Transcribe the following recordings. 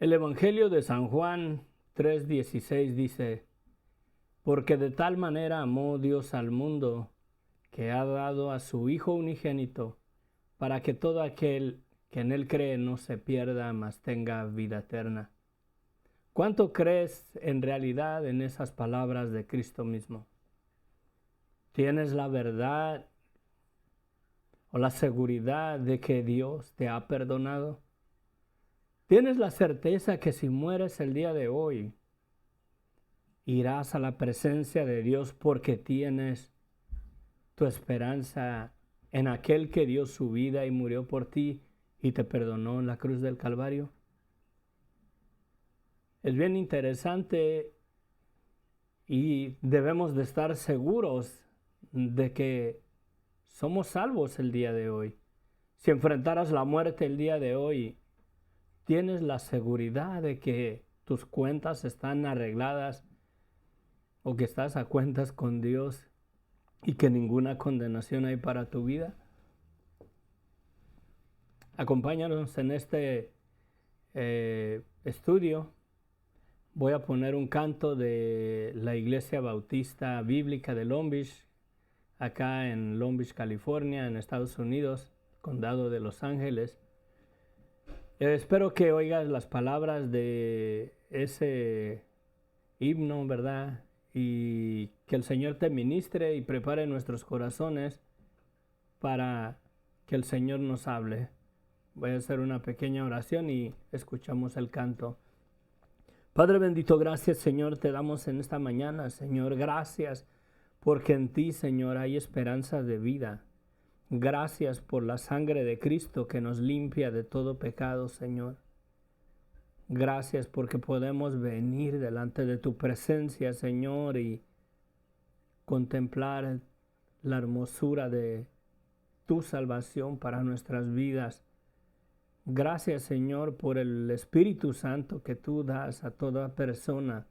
El Evangelio de San Juan 3:16 dice: porque de tal manera amó Dios al mundo, que ha dado a su Hijo unigénito, para que todo aquel que en Él cree no se pierda, mas tenga vida eterna. ¿Cuánto crees en realidad en esas palabras de Cristo mismo? ¿Tienes la verdad o la seguridad de que Dios te ha perdonado? ¿Tienes la certeza que si mueres el día de hoy, irás a la presencia de Dios porque tienes tu esperanza en aquel que dio su vida y murió por ti y te perdonó en la cruz del Calvario? Es bien interesante y debemos de estar seguros de que somos salvos el día de hoy. Si enfrentaras la muerte el día de hoy, tienes la seguridad de que tus cuentas están arregladas o que estás a cuentas con Dios y que ninguna condenación hay para tu vida. Acompáñanos en este estudio. Voy a poner un canto de la Iglesia Bautista Bíblica de Long Beach, acá en Long Beach, California, en Estados Unidos, condado de Los Ángeles. Espero que oigas las palabras de ese himno, ¿verdad? Y que el Señor te ministre y prepare nuestros corazones para que el Señor nos hable. Voy a hacer una pequeña oración y escuchamos el canto. Padre bendito, gracias, Señor, te damos en esta mañana, Señor. Gracias porque en ti, Señor, hay esperanza de vida. Gracias por la sangre de Cristo que nos limpia de todo pecado, Señor. Gracias porque podemos venir delante de tu presencia, Señor, y contemplar la hermosura de tu salvación para nuestras vidas. Gracias, Señor, por el Espíritu Santo que tú das a toda persona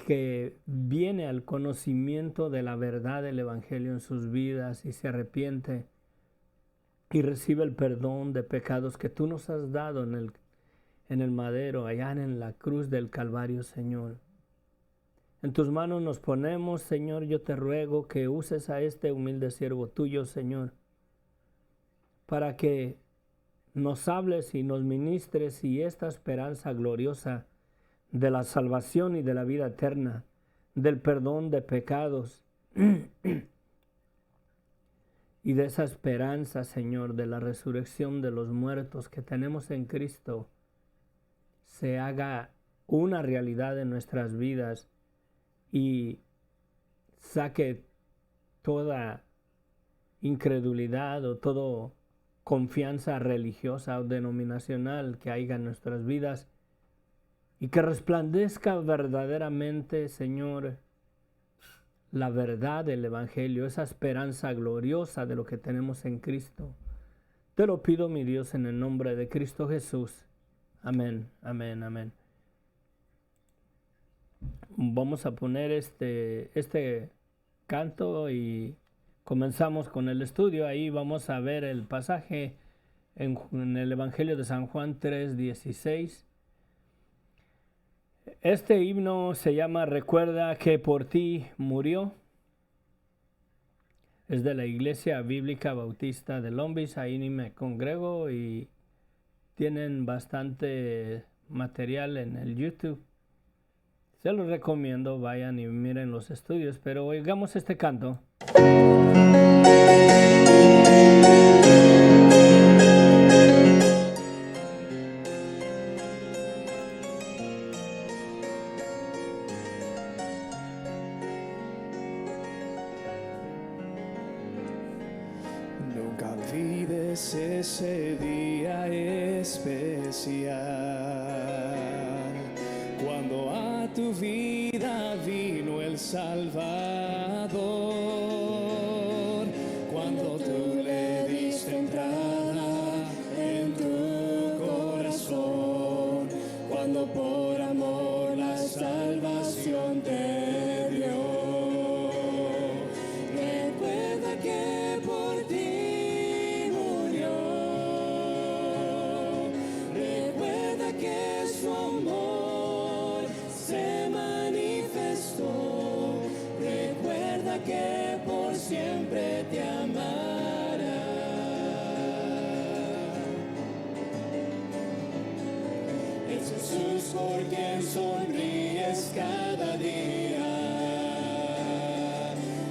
que viene al conocimiento de la verdad del Evangelio en sus vidas y se arrepiente y recibe el perdón de pecados que tú nos has dado en el madero, allá en la cruz del Calvario, Señor. En tus manos nos ponemos, Señor. Yo te ruego que uses a este humilde siervo tuyo, Señor, para que nos hables y nos ministres y esta esperanza gloriosa de la salvación y de la vida eterna, del perdón de pecados y de esa esperanza, Señor, de la resurrección de los muertos que tenemos en Cristo, se haga una realidad en nuestras vidas y saque toda incredulidad o toda confianza religiosa o denominacional que haya en nuestras vidas y que resplandezca verdaderamente, Señor, la verdad del Evangelio, esa esperanza gloriosa de lo que tenemos en Cristo. Te lo pido, mi Dios, en el nombre de Cristo Jesús. Amén, amén, amén. Vamos a poner este canto y comenzamos con el estudio. Ahí vamos a ver el pasaje en el Evangelio de San Juan 3:16. Este himno se llama Recuerda que por ti murió. Es de la Iglesia Bíblica Bautista de Long Beach. Ahí me congrego y tienen bastante material en el YouTube. Se los recomiendo, vayan y miren los estudios, pero oigamos este canto. Nunca olvides ese día especial, cuando a tu vida vino el Salvador, cuando tú le diste entrada en tu corazón, cuando por amor la salvación te dio. Recuerda que por ti murió, recuerda que siempre te amará. Es Jesús por quien sonríes cada día.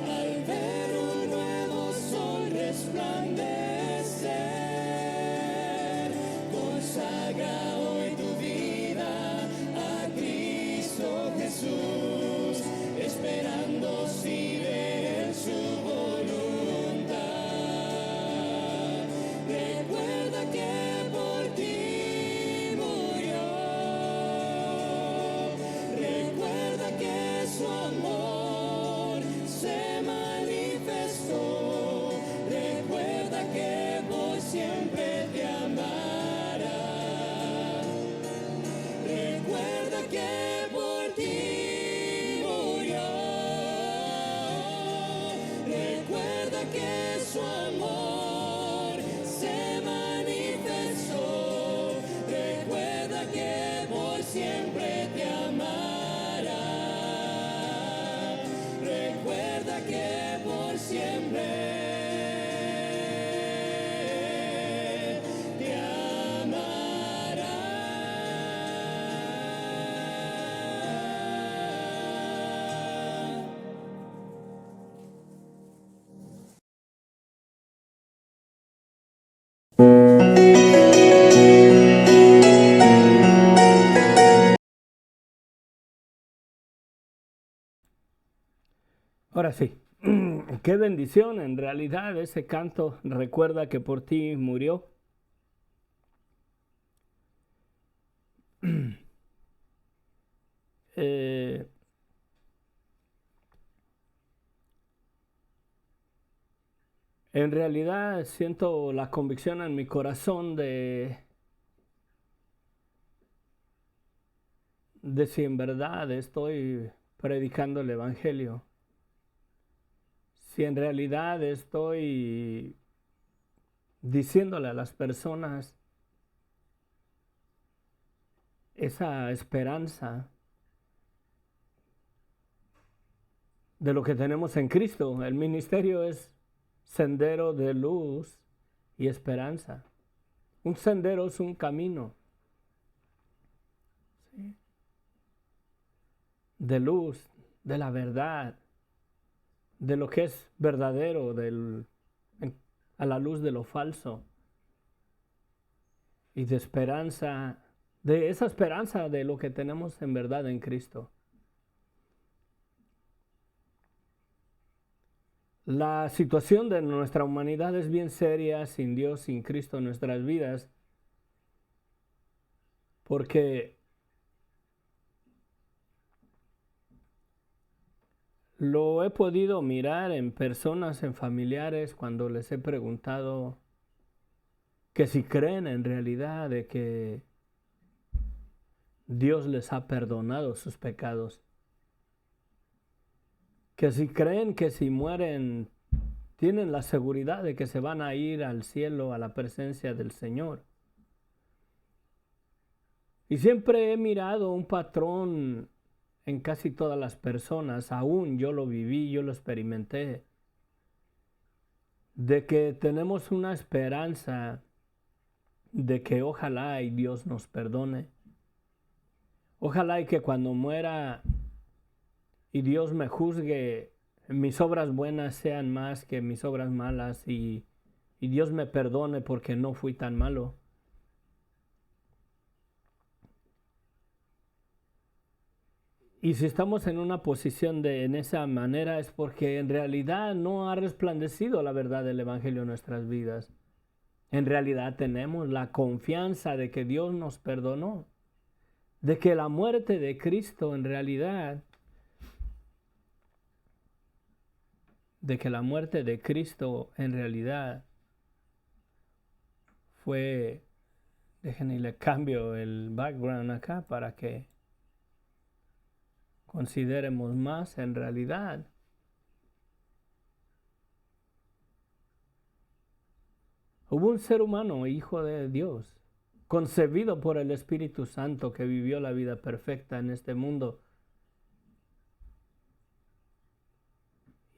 Al ver un nuevo sol resplandecer, consagra hoy tu vida a Cristo Jesús, esperando si ver su voluntad. Recuerda que por ti murió. Recuerda que su amor se manifestó. Recuerda que por siempre te amará. Recuerda que por ti murió. Recuerda que su amor se manifestó. Recuerda que por siempre te amará. Recuerda que por siempre te amará. Ahora sí, qué bendición en realidad ese canto. Recuerda que por ti murió. Eh, en realidad siento la convicción en mi corazón de si en verdad estoy predicando el Evangelio. Si en realidad estoy diciéndole a las personas esa esperanza de lo que tenemos en Cristo. El ministerio es sendero de luz y esperanza. Un sendero es un camino, ¿sí?, de luz, de la verdad, de lo que es verdadero, a la luz de lo falso, y de esperanza, de esa esperanza de lo que tenemos en verdad en Cristo. La situación de nuestra humanidad es bien seria sin Dios, sin Cristo en nuestras vidas, porque lo he podido mirar en personas, en familiares, cuando les he preguntado que si creen en realidad de que Dios les ha perdonado sus pecados, que si creen que si mueren tienen la seguridad de que se van a ir al cielo, a la presencia del Señor. Y siempre he mirado un patrón en casi todas las personas, aún yo lo viví, yo lo experimenté, de que tenemos una esperanza de que ojalá y Dios nos perdone. Ojalá y que cuando muera y Dios me juzgue, mis obras buenas sean más que mis obras malas y Dios me perdone porque no fui tan malo. Y si estamos en una posición en esa manera es porque en realidad no ha resplandecido la verdad del Evangelio en nuestras vidas. En realidad tenemos la confianza de que Dios nos perdonó, de que la muerte de Cristo en realidad, fue, déjenme y le cambio el background acá para que consideremos más en realidad. Hubo un ser humano, hijo de Dios, concebido por el Espíritu Santo, que vivió la vida perfecta en este mundo.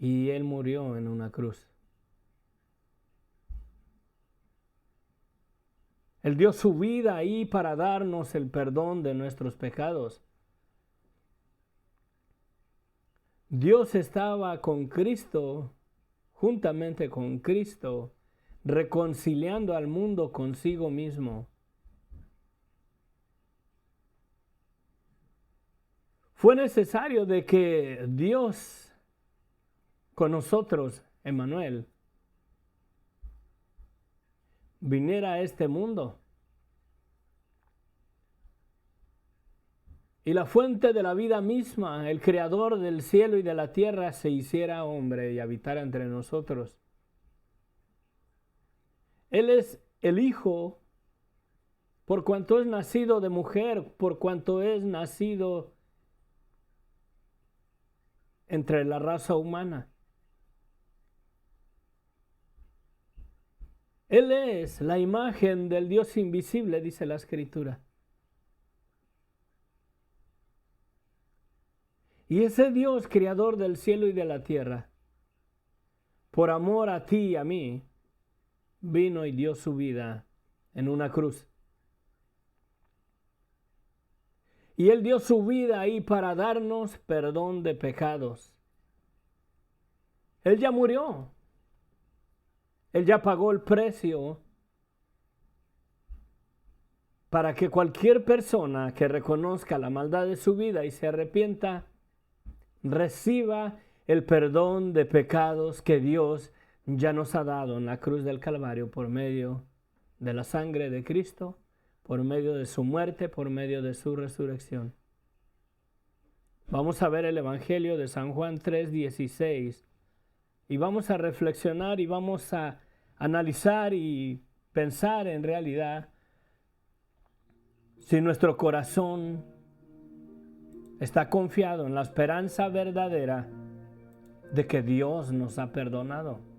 y Él murió en una cruz. Él dio su vida ahí para darnos el perdón de nuestros pecados. Dios estaba con Cristo, juntamente con Cristo, reconciliando al mundo consigo mismo. Fue necesario de que Dios con nosotros, Emmanuel, viniera a este mundo. Y la fuente de la vida misma, el creador del cielo y de la tierra, se hiciera hombre y habitara entre nosotros. Él es el Hijo, por cuanto es nacido de mujer, por cuanto es nacido entre la raza humana. Él es la imagen del Dios invisible, dice la Escritura. Y ese Dios, creador del cielo y de la tierra, por amor a ti y a mí, vino y dio su vida en una cruz. Y Él dio su vida ahí para darnos perdón de pecados. Él ya murió. Él ya pagó el precio para que cualquier persona que reconozca la maldad de su vida y se arrepienta, reciba el perdón de pecados que Dios ya nos ha dado en la cruz del Calvario por medio de la sangre de Cristo, por medio de su muerte, por medio de su resurrección. Vamos a ver el Evangelio de San Juan 3:16 y vamos a reflexionar y vamos a analizar y pensar en realidad si nuestro corazón está confiado en la esperanza verdadera de que Dios nos ha perdonado.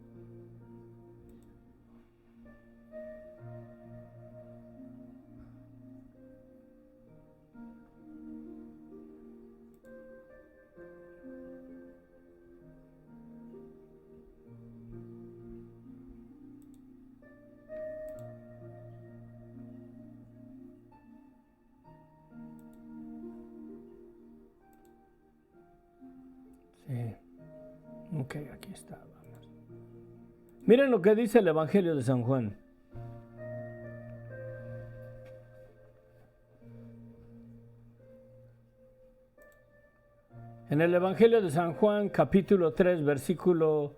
Sí. Ok, aquí está. Vamos. Miren lo que dice el Evangelio de San Juan. En el Evangelio de San Juan, capítulo 3, versículo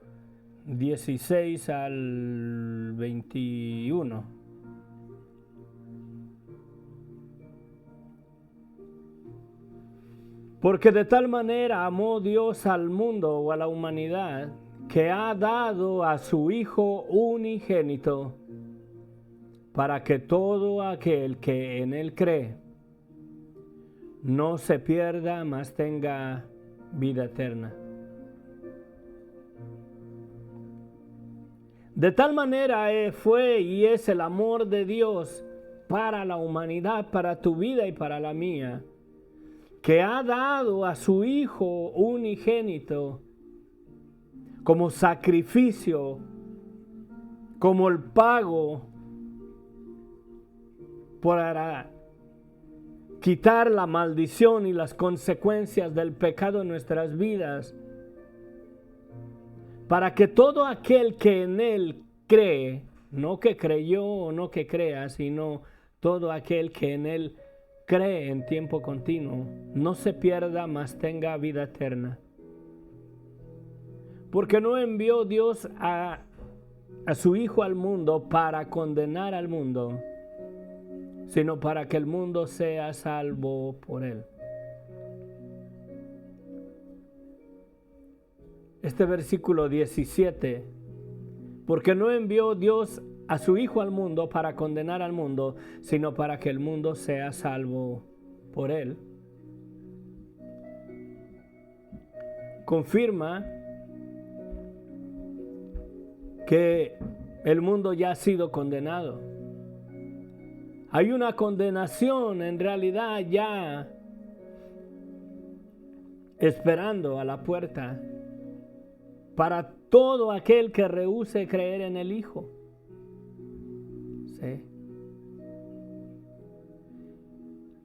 16 al 21. Porque de tal manera amó Dios al mundo o a la humanidad, que ha dado a su Hijo unigénito, para que todo aquel que en Él cree no se pierda, mas tenga vida eterna. De tal manera fue y es el amor de Dios para la humanidad, para tu vida y para la mía, que ha dado a su Hijo unigénito como sacrificio, como el pago para quitar la maldición y las consecuencias del pecado en nuestras vidas, para que todo aquel que en Él cree, no que creyó o no que crea, sino todo aquel que en Él cree en tiempo continuo, no se pierda, mas tenga vida eterna. Porque no envió Dios a su Hijo al mundo para condenar al mundo, sino para que el mundo sea salvo por Él. Este versículo 17, porque no envió Dios a su Hijo al mundo para condenar al mundo, sino para que el mundo sea salvo por Él, confirma que el mundo ya ha sido condenado. Hay una condenación en realidad ya esperando a la puerta. para todo aquel que rehúse creer en el Hijo. Sí.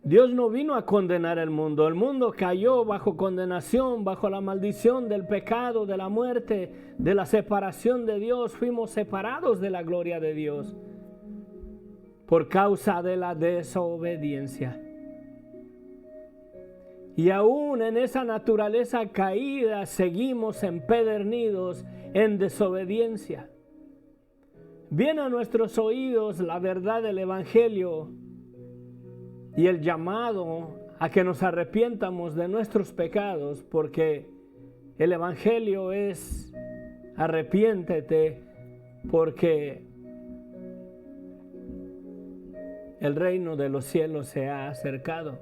Dios no vino a condenar el mundo cayó bajo condenación, bajo la maldición del pecado, de la muerte, de la separación de Dios. Fuimos separados de la gloria de Dios por causa de la desobediencia. Y aún en esa naturaleza caída seguimos empedernidos en desobediencia. Viene a nuestros oídos la verdad del Evangelio y el llamado a que nos arrepientamos de nuestros pecados, porque el Evangelio es arrepiéntete porque el reino de los cielos se ha acercado.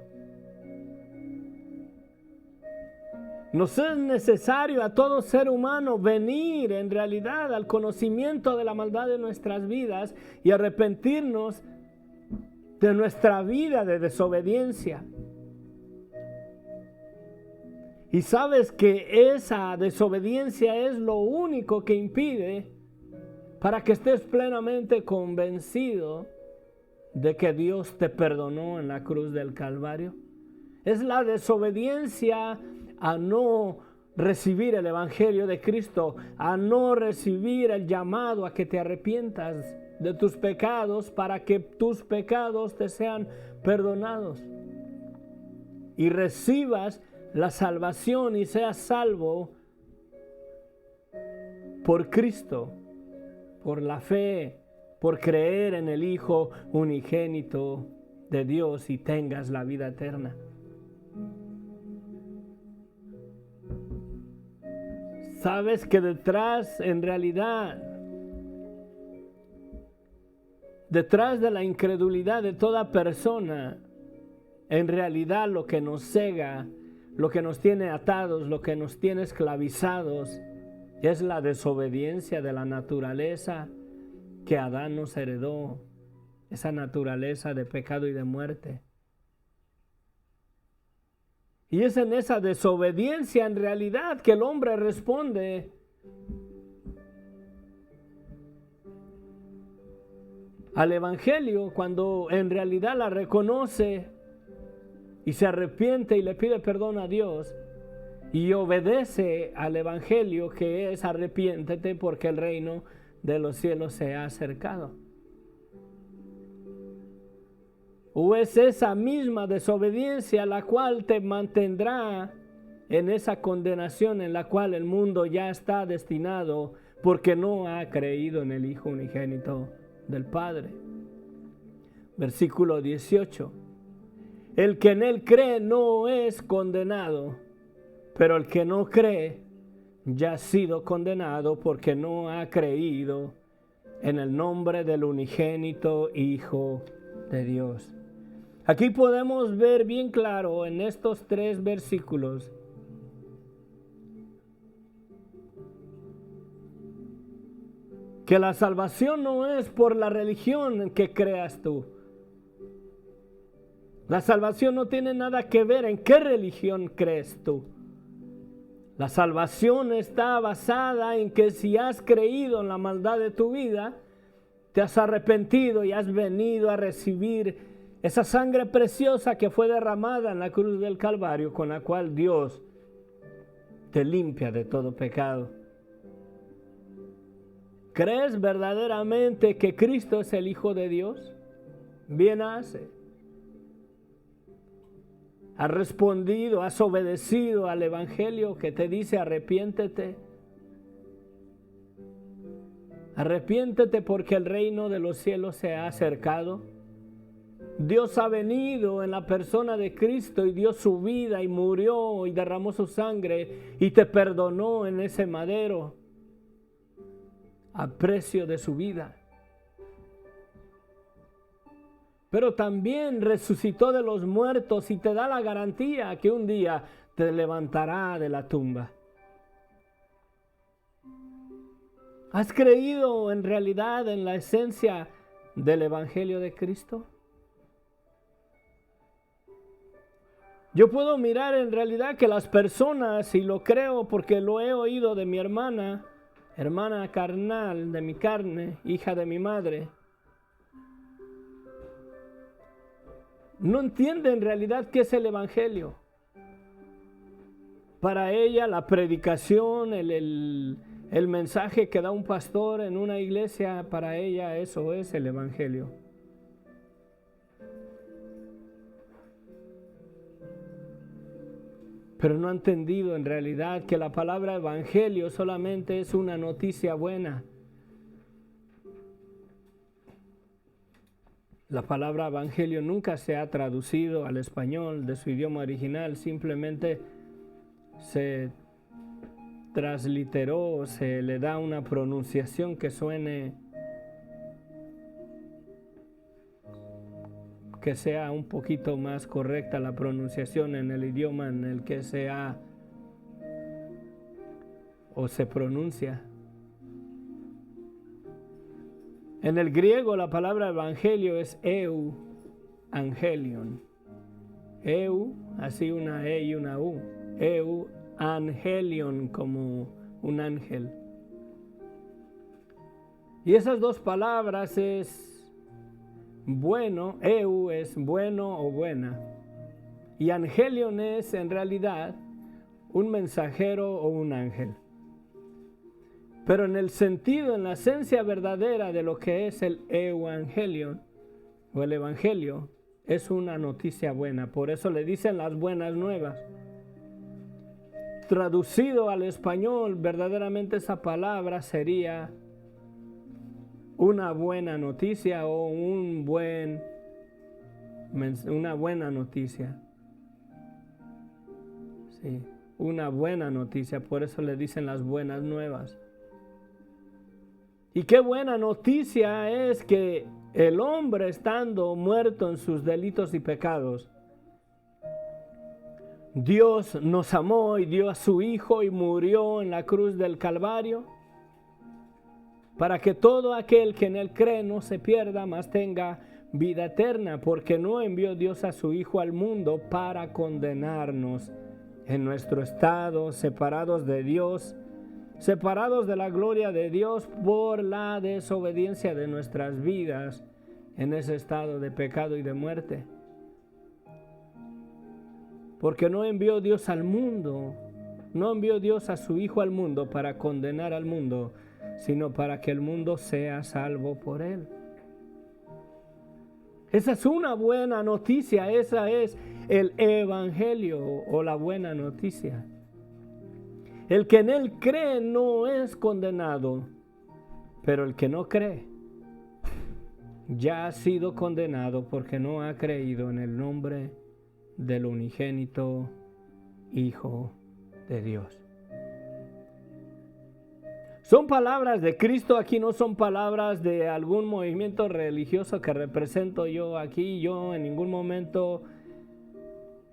Nos es necesario a todo ser humano venir en realidad al conocimiento de la maldad de nuestras vidas y arrepentirnos de nuestra vida de desobediencia. Y sabes que esa desobediencia es lo único que impide para que estés plenamente convencido de que Dios te perdonó en la cruz del Calvario. Es la desobediencia a no recibir el Evangelio de Cristo, a no recibir el llamado a que te arrepientas de tus pecados para que tus pecados te sean perdonados y recibas la salvación y seas salvo por Cristo, por la fe, por creer en el Hijo unigénito de Dios y tengas la vida eterna. Sabes que detrás, en realidad, detrás de la incredulidad de toda persona, en realidad lo que nos cega, lo que nos tiene atados, lo que nos tiene esclavizados, es la desobediencia de la naturaleza que Adán nos heredó, esa naturaleza de pecado y de muerte. Y es en esa desobediencia en realidad que el hombre responde al Evangelio cuando en realidad la reconoce y se arrepiente y le pide perdón a Dios y obedece al Evangelio que es arrepiéntete porque el reino de los cielos se ha acercado. ¿O es esa misma desobediencia la cual te mantendrá en esa condenación en la cual el mundo ya está destinado porque no ha creído en el Hijo unigénito del Padre? Versículo 18. El que en él cree no es condenado, pero el que no cree ya ha sido condenado porque no ha creído en el nombre del unigénito Hijo de Dios. Aquí podemos ver bien claro en estos 3 versículos que la salvación no es por la religión en que creas tú. La salvación no tiene nada que ver en qué religión crees tú. La salvación está basada en que si has creído en la maldad de tu vida, te has arrepentido y has venido a recibir esa sangre preciosa que fue derramada en la cruz del Calvario, con la cual Dios te limpia de todo pecado. ¿Crees verdaderamente que Cristo es el Hijo de Dios? Bien hace. ¿Has respondido, has obedecido al Evangelio que te dice arrepiéntete? Arrepiéntete porque el reino de los cielos se ha acercado. Dios ha venido en la persona de Cristo y dio su vida y murió y derramó su sangre y te perdonó en ese madero a precio de su vida. Pero también resucitó de los muertos y te da la garantía que un día te levantará de la tumba. ¿Has creído en realidad en la esencia del Evangelio de Cristo? Yo puedo mirar en realidad que las personas, y lo creo porque lo he oído de mi hermana carnal, de mi carne, hija de mi madre, no entiende en realidad qué es el Evangelio. Para ella la predicación, el mensaje que da un pastor en una iglesia, para ella eso es el Evangelio. Pero no ha entendido en realidad que la palabra Evangelio solamente es una noticia buena. La palabra Evangelio nunca se ha traducido al español de su idioma original, simplemente se transliteró, se le da una pronunciación que suene, que sea un poquito más correcta la pronunciación en el idioma en el que sea o se pronuncia. En el griego la palabra evangelio es eu, angelion. Eu, así una E y una U. Eu, angelion, como un ángel. Y esas dos palabras es bueno, eu es bueno o buena. Y angelion es en realidad un mensajero o un ángel. Pero en el sentido, en la esencia verdadera de lo que es el evangelion o el evangelio, es una noticia buena. Por eso le dicen las buenas nuevas. Traducido al español, verdaderamente esa palabra sería una buena noticia o una buena noticia. Sí, una buena noticia. Por eso le dicen las buenas nuevas. Y qué buena noticia es que el hombre, estando muerto en sus delitos y pecados, Dios nos amó y dio a su Hijo y murió en la cruz del Calvario para que todo aquel que en él cree no se pierda, mas tenga vida eterna, porque no envió Dios a su Hijo al mundo para condenarnos en nuestro estado, separados de Dios, separados de la gloria de Dios por la desobediencia de nuestras vidas en ese estado de pecado y de muerte. Porque no envió Dios al mundo, no envió Dios a su Hijo al mundo para condenar al mundo, sino para que el mundo sea salvo por él. Esa es una buena noticia, esa es el evangelio o la buena noticia. El que en él cree no es condenado, pero el que no cree ya ha sido condenado porque no ha creído en el nombre del unigénito Hijo de Dios. Son palabras de Cristo aquí, no son palabras de algún movimiento religioso que represento yo aquí. Yo en ningún momento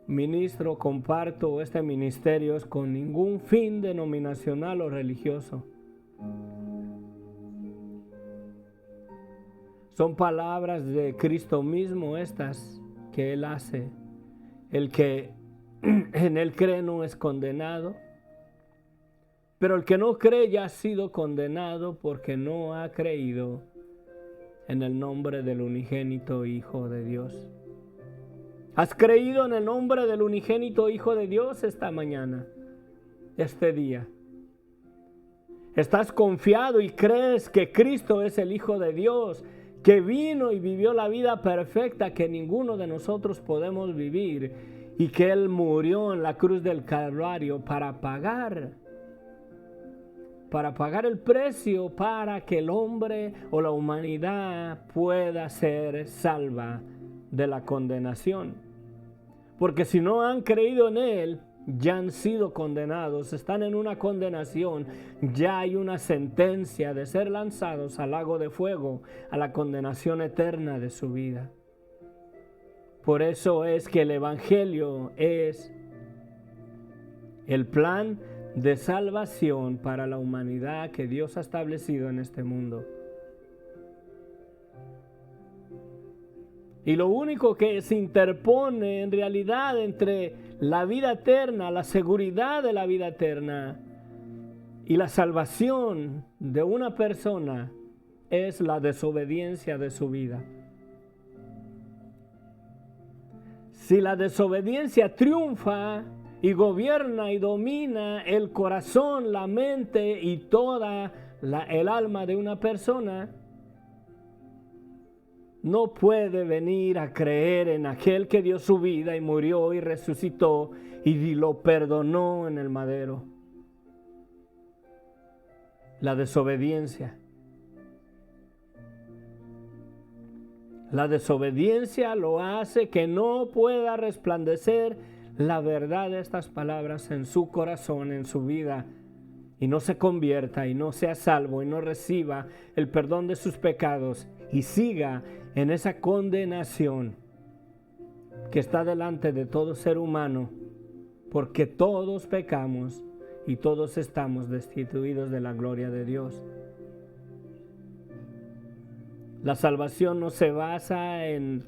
ministro, comparto este ministerio con ningún fin denominacional o religioso. Son palabras de Cristo mismo estas que Él hace. El que en Él cree no es condenado, pero el que no cree ya ha sido condenado porque no ha creído en el nombre del unigénito Hijo de Dios. ¿Has creído en el nombre del unigénito Hijo de Dios esta mañana, este día? ¿Estás confiado y crees que Cristo es el Hijo de Dios, que vino y vivió la vida perfecta que ninguno de nosotros podemos vivir y que Él murió en la cruz del Calvario para pagar el precio para que el hombre o la humanidad pueda ser salva de la condenación? Porque si no han creído en Él, ya han sido condenados, están en una condenación, ya hay una sentencia de ser lanzados al lago de fuego, a la condenación eterna de su vida. Por eso es que el Evangelio es el plan de salvación para la humanidad que Dios ha establecido en este mundo. Y lo único que se interpone en realidad entre la vida eterna, la seguridad de la vida eterna y la salvación de una persona es la desobediencia de su vida. Si la desobediencia triunfa y gobierna y domina el corazón, la mente y toda el alma de una persona, no puede venir a creer en aquel que dio su vida y murió y resucitó y lo perdonó en el madero. La desobediencia. La desobediencia lo hace que no pueda resplandecer la verdad de estas palabras en su corazón, en su vida, y no se convierta y no sea salvo y no reciba el perdón de sus pecados y siga en esa condenación que está delante de todo ser humano, porque todos pecamos y todos estamos destituidos de la gloria de Dios. La salvación no se basa en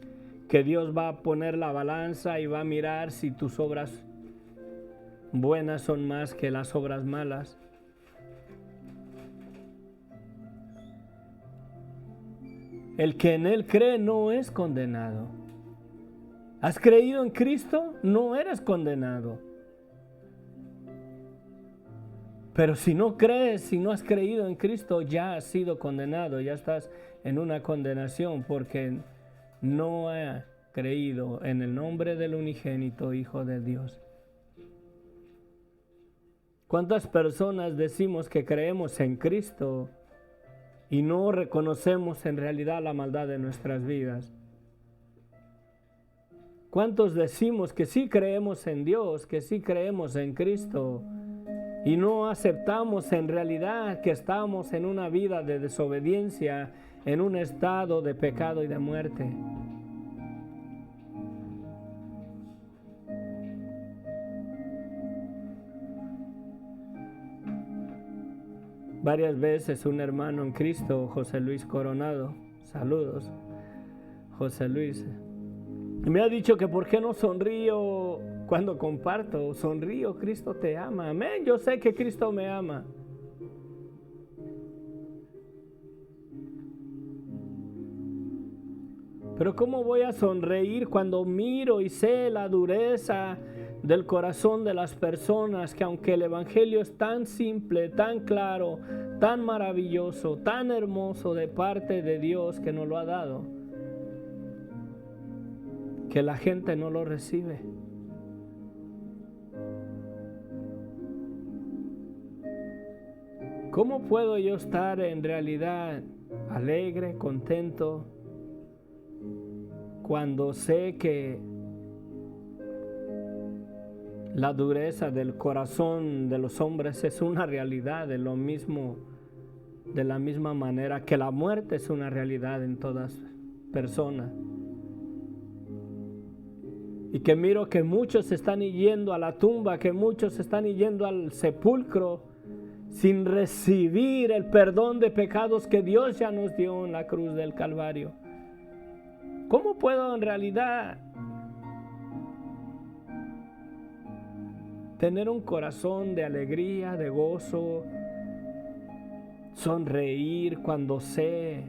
que Dios va a poner la balanza y va a mirar si tus obras buenas son más que las obras malas. El que en Él cree no es condenado. ¿Has creído en Cristo? No eres condenado. Pero si no crees, si no has creído en Cristo, ya has sido condenado, ya estás en una condenación porque no has creído en el nombre del unigénito Hijo de Dios. ¿Cuántas personas decimos que creemos en Cristo y no reconocemos en realidad la maldad de nuestras vidas? ¿Cuántos decimos que sí creemos en Dios, que sí creemos en Cristo y no aceptamos en realidad que estamos en una vida de desobediencia, en un estado de pecado y de muerte? Varias veces un hermano en Cristo, José Luis Coronado, saludos, José Luis, me ha dicho que por qué no sonrío cuando comparto. Sonrío, Cristo te ama. Amén, yo sé que Cristo me ama. Pero ¿cómo voy a sonreír cuando miro y sé la dureza del corazón de las personas, que aunque el evangelio es tan simple, tan claro, tan maravilloso, tan hermoso de parte de Dios que nos lo ha dado, que la gente no lo recibe? ¿Cómo puedo yo estar en realidad alegre, contento, cuando sé que la dureza del corazón de los hombres es una realidad de la misma manera que la muerte es una realidad en todas personas? Y que miro que muchos están yendo a la tumba, que muchos están yendo al sepulcro sin recibir el perdón de pecados que Dios ya nos dio en la cruz del Calvario. ¿Cómo puedo en realidad tener un corazón de alegría, de gozo, sonreír cuando sé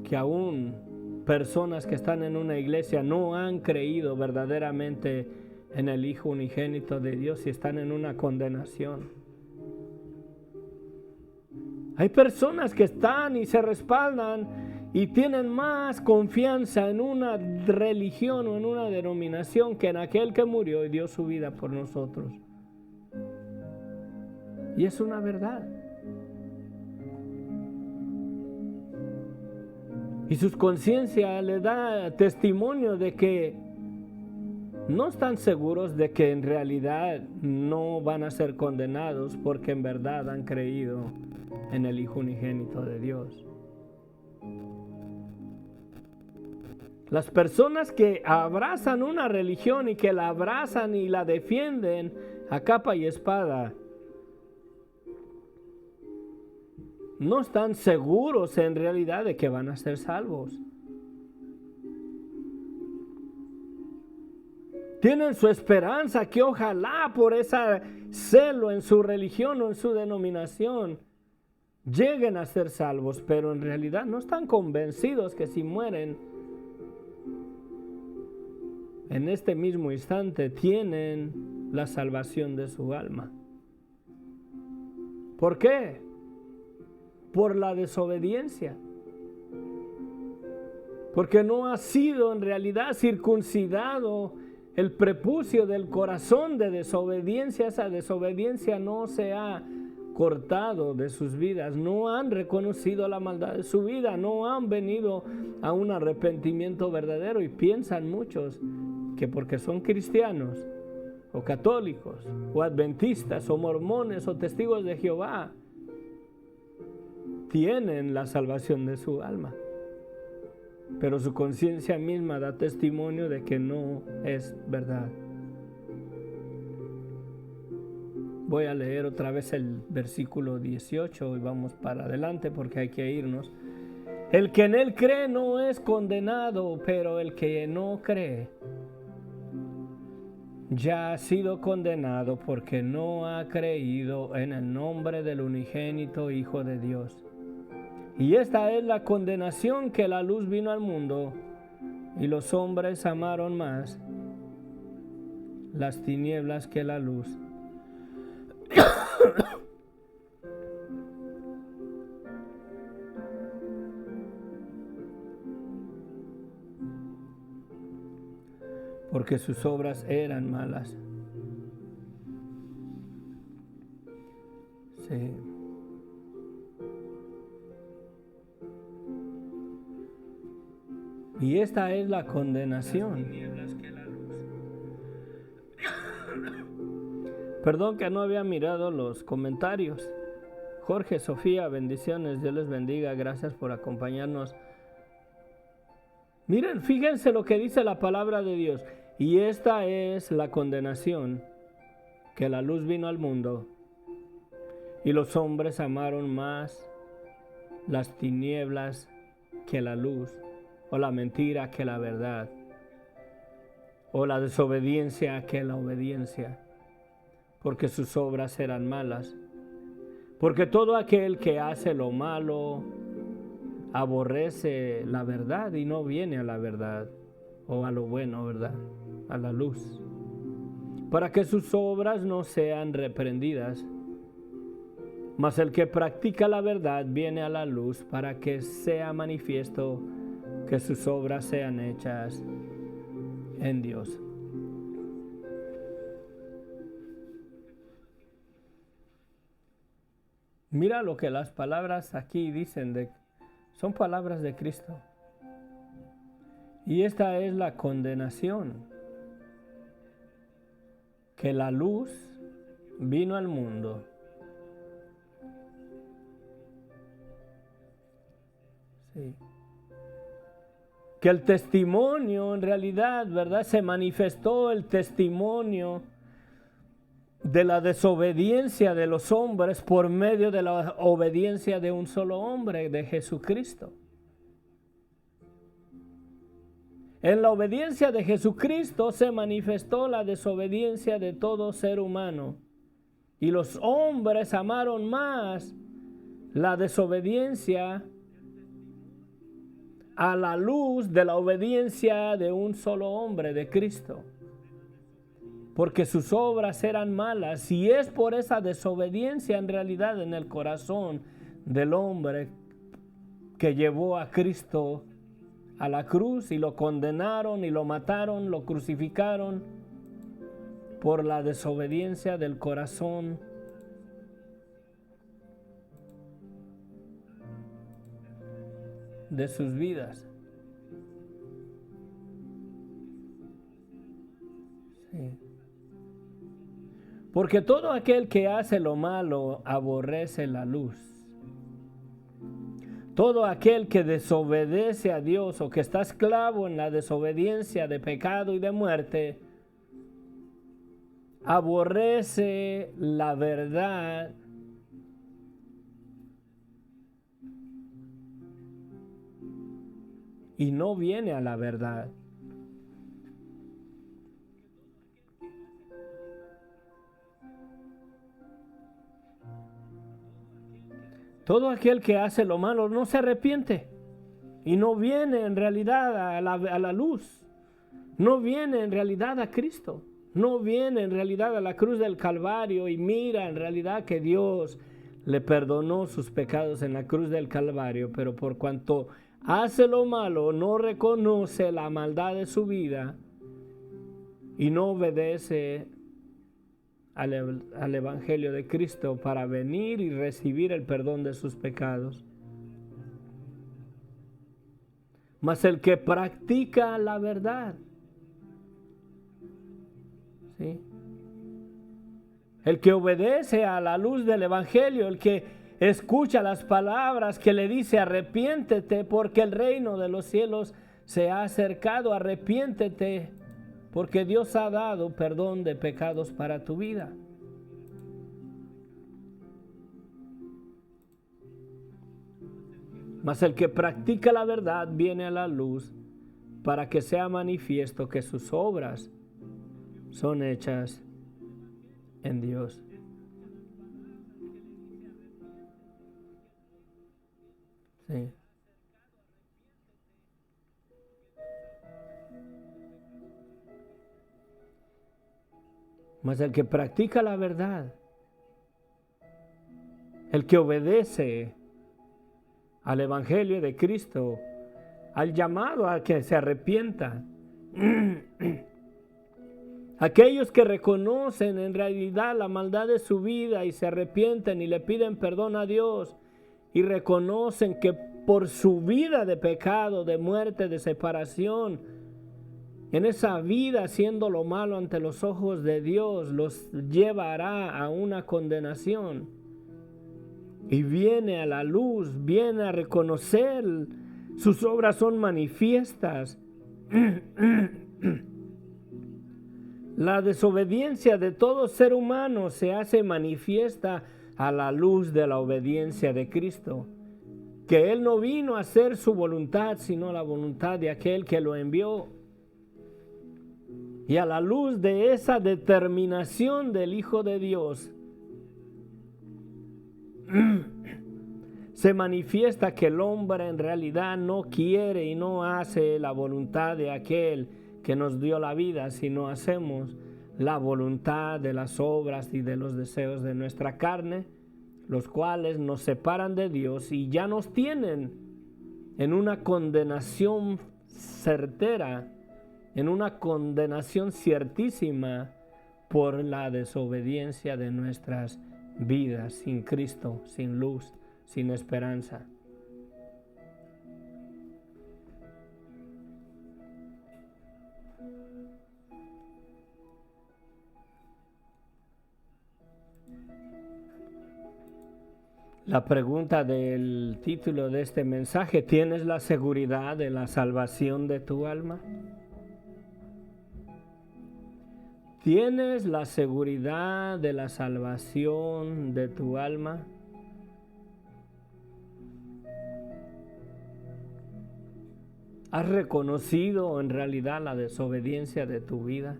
que aún personas que están en una iglesia no han creído verdaderamente en el Hijo unigénito de Dios y están en una condenación? Hay personas que están y se respaldan y tienen más confianza en una religión o en una denominación que en aquel que murió y dio su vida por nosotros. Y es una verdad. Y su conciencia le da testimonio de que no están seguros de que en realidad no van a ser condenados porque en verdad han creído en el Hijo unigénito de Dios. Las personas que abrazan una religión y que la abrazan y la defienden a capa y espada, no están seguros en realidad de que van a ser salvos. Tienen su esperanza que ojalá por ese celo en su religión o en su denominación lleguen a ser salvos, pero en realidad no están convencidos que si mueren en este mismo instante tienen la salvación de su alma. ¿Por qué? Por la desobediencia. Porque no ha sido en realidad circuncidado el prepucio del corazón de desobediencia. Esa desobediencia no se ha cortado de sus vidas, no han reconocido la maldad de su vida, no han venido a un arrepentimiento verdadero, y piensan muchos que porque son cristianos o católicos o adventistas o mormones o testigos de Jehová tienen la salvación de su alma, pero su conciencia misma da testimonio de que no es verdad. Voy a leer otra vez el versículo 18 y vamos para adelante porque hay que irnos. El que en él cree no es condenado, pero el que no cree ya ha sido condenado porque no ha creído en el nombre del unigénito Hijo de Dios. Y esta es la condenación, que la luz vino al mundo y los hombres amaron más las tinieblas que la luz. Porque sus obras eran malas. Sí. Y esta es la condenación. Perdón que no había mirado los comentarios. Jorge, Sofía, bendiciones, Dios les bendiga, gracias por acompañarnos. Miren, fíjense lo que dice la palabra de Dios. Y esta es la condenación, que la luz vino al mundo y los hombres amaron más las tinieblas que la luz, o la mentira que la verdad, o la desobediencia que la obediencia, porque sus obras eran malas. Porque todo aquel que hace lo malo aborrece la verdad y no viene a la verdad, o a lo bueno, ¿verdad? A la luz, para que sus obras no sean reprendidas. Mas el que practica la verdad viene a la luz para que sea manifiesto que sus obras sean hechas en Dios. Mira lo que las palabras aquí dicen, son palabras de Cristo. Y esta es la condenación, que la luz vino al mundo. Sí. Que el testimonio en realidad, ¿verdad? Se manifestó el testimonio de la desobediencia de los hombres por medio de la obediencia de un solo hombre, de Jesucristo. En la obediencia de Jesucristo se manifestó la desobediencia de todo ser humano. Y los hombres amaron más la desobediencia a la luz de la obediencia de un solo hombre, de Cristo. Porque sus obras eran malas, y es por esa desobediencia en realidad en el corazón del hombre que llevó a Cristo a la cruz, y lo condenaron y lo mataron, lo crucificaron por la desobediencia del corazón de sus vidas. Sí. Porque todo aquel que hace lo malo aborrece la luz. Todo aquel que desobedece a Dios, o que está esclavo en la desobediencia de pecado y de muerte, aborrece la verdad y no viene a la verdad. Todo aquel que hace lo malo no se arrepiente y no viene en realidad a la luz. No viene en realidad a Cristo. No viene en realidad a la cruz del Calvario y mira en realidad que Dios le perdonó sus pecados en la cruz del Calvario, pero por cuanto hace lo malo, no reconoce la maldad de su vida y no obedece al Evangelio de Cristo para venir y recibir el perdón de sus pecados. Mas el que practica la verdad, ¿sí?, el que obedece a la luz del Evangelio, el que escucha las palabras que le dice arrepiéntete porque el reino de los cielos se ha acercado, arrepiéntete porque Dios ha dado perdón de pecados para tu vida. Mas el que practica la verdad viene a la luz para que sea manifiesto que sus obras son hechas en Dios. Sí. Mas el que practica la verdad, el que obedece al Evangelio de Cristo, al llamado a que se arrepienta, aquellos que reconocen en realidad la maldad de su vida y se arrepienten y le piden perdón a Dios y reconocen que por su vida de pecado, de muerte, de separación, en esa vida haciendo lo malo ante los ojos de Dios, los llevará a una condenación. Y viene a la luz, viene a reconocer, sus obras son manifiestas. La desobediencia de todo ser humano se hace manifiesta a la luz de la obediencia de Cristo, que Él no vino a hacer su voluntad, sino la voluntad de aquel que lo envió. Y a la luz de esa determinación del Hijo de Dios, se manifiesta que el hombre en realidad no quiere y no hace la voluntad de aquel que nos dio la vida, sino hacemos la voluntad de las obras y de los deseos de nuestra carne, los cuales nos separan de Dios y ya nos tienen en una condenación certera, en una condenación ciertísima por la desobediencia de nuestras vidas sin Cristo, sin luz, sin esperanza. La pregunta del título de este mensaje: ¿tienes la seguridad de la salvación de tu alma? ¿Tienes la seguridad de la salvación de tu alma? ¿Has reconocido en realidad la desobediencia de tu vida?